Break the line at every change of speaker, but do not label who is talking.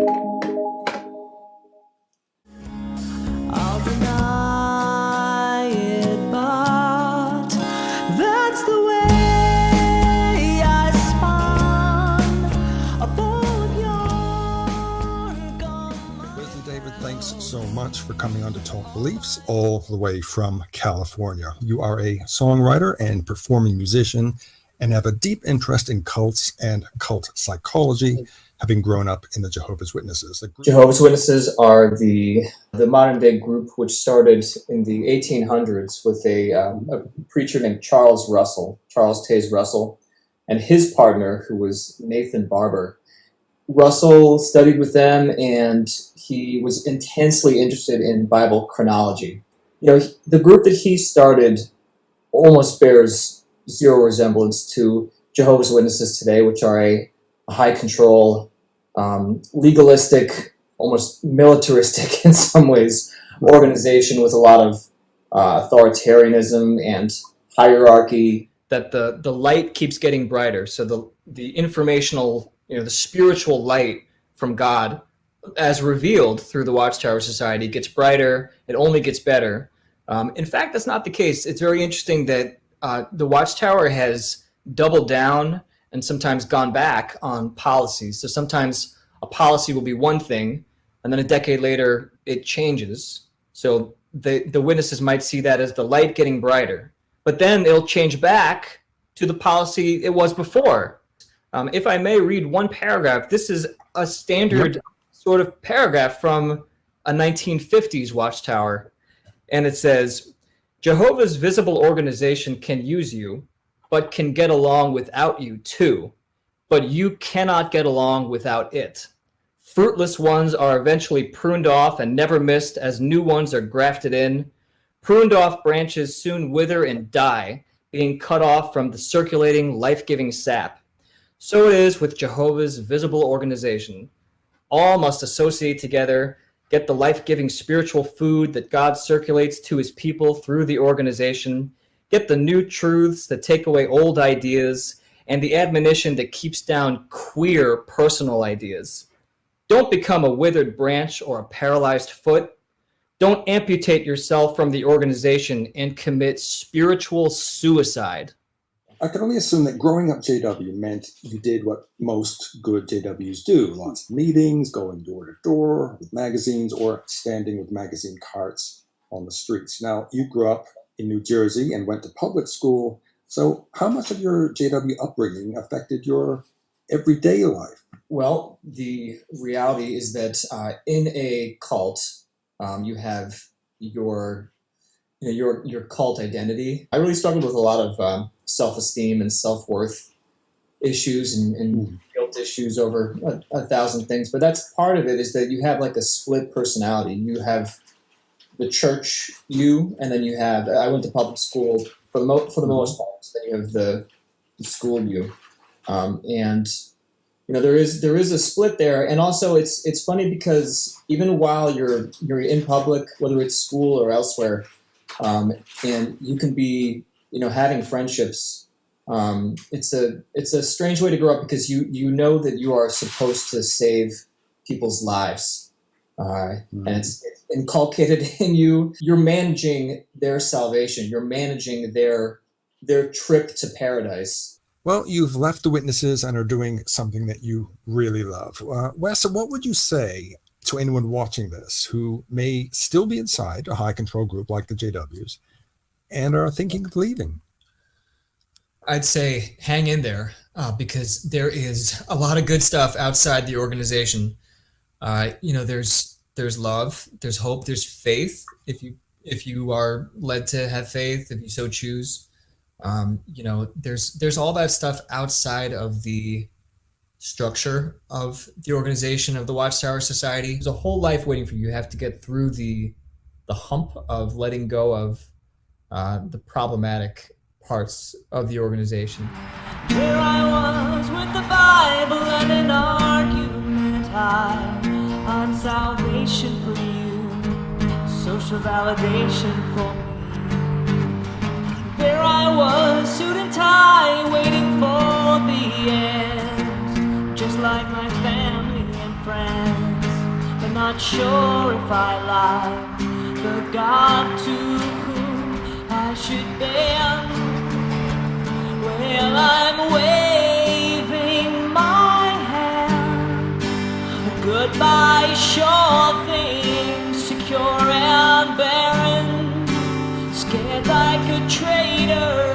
I'll deny it, but that's the way I spun a bowl of yarn.
President David, thanks so much for coming on to Talk Beliefs all the way from California. You are a songwriter and performing musician and have a deep interest in cults and cult psychology, having grown up in the Jehovah's Witnesses.
Jehovah's Witnesses are the modern-day group which started in the 1800s with a preacher named Charles Taze Russell, and his partner, who was Nathan Barber. Russell studied with them, and he was intensely interested in Bible chronology. The group that he started almost bears zero resemblance to Jehovah's Witnesses today, which are a high control, legalistic, almost militaristic in some ways, organization with a lot of authoritarianism and hierarchy.
That the light keeps getting brighter. So the informational, the spiritual light from God, as revealed through the Watchtower Society, gets brighter. It only gets better. In fact, that's not the case. It's very interesting that the Watchtower has doubled down and sometimes gone back on policies. So sometimes a policy will be one thing, and then a decade later it changes. So the witnesses might see that as the light getting brighter, but then it'll change back to the policy it was before. If I may read one paragraph, this is a standard sort of paragraph from a 1950s Watchtower, and it says, Jehovah's visible organization can use you, but can get along without you too. But you cannot get along without it. Fruitless ones are eventually pruned off and never missed as new ones are grafted in. Pruned off branches soon wither and die, being cut off from the circulating life-giving sap. So it is with Jehovah's visible organization. All must associate together, get the life-giving spiritual food that God circulates to his people through the organization, get the new truths that take away old ideas, and the admonition that keeps down queer personal ideas. Don't become a withered branch or a paralyzed foot. Don't amputate yourself from the organization and commit spiritual suicide.
I can only assume that growing up JW meant you did what most good JWs do. Lots of meetings, going door to door with magazines, or standing with magazine carts on the streets. Now, you grew up in New Jersey and went to public school. So how much of your JW upbringing affected your everyday life?
Well, the reality is that in a cult, you have your cult identity. I really struggled with a lot of self-esteem and self-worth issues and guilt issues over a thousand things. But that's part of it, is that you have like a split personality. You have the church you, and then you have, I went to public school for the most part, so then you have the school you. And there is a split there. And also it's funny because even while you're in public, whether it's school or elsewhere, and you can be, having friendships. It's a strange way to grow up, because you know that you are supposed to save people's lives, and it's inculcated in you. You're managing their salvation. You're managing their trip to paradise.
Well, you've left the Witnesses and are doing something that you really love. Wes, what would you say to anyone watching this who may still be inside a high control group like the JWs and are thinking of leaving?
I'd say hang in there, because there is a lot of good stuff outside the organization. There's love, there's hope, there's faith. If you are led to have faith, if you so choose, there's all that stuff outside of the structure of the organization of the Watchtower Society. There's a whole life waiting for you. You have to get through the hump of letting go of the problematic parts of the organization.
Here I was with the Bible and an argument high on salvation for you, social validation for me. There I was, suit and tie, waiting for the end, just like my family and friends. not sure if I like the God to whom I should bend. Well, I'm waving my hand. Goodbye, sure thing, secure and barren. Scared like a traitor.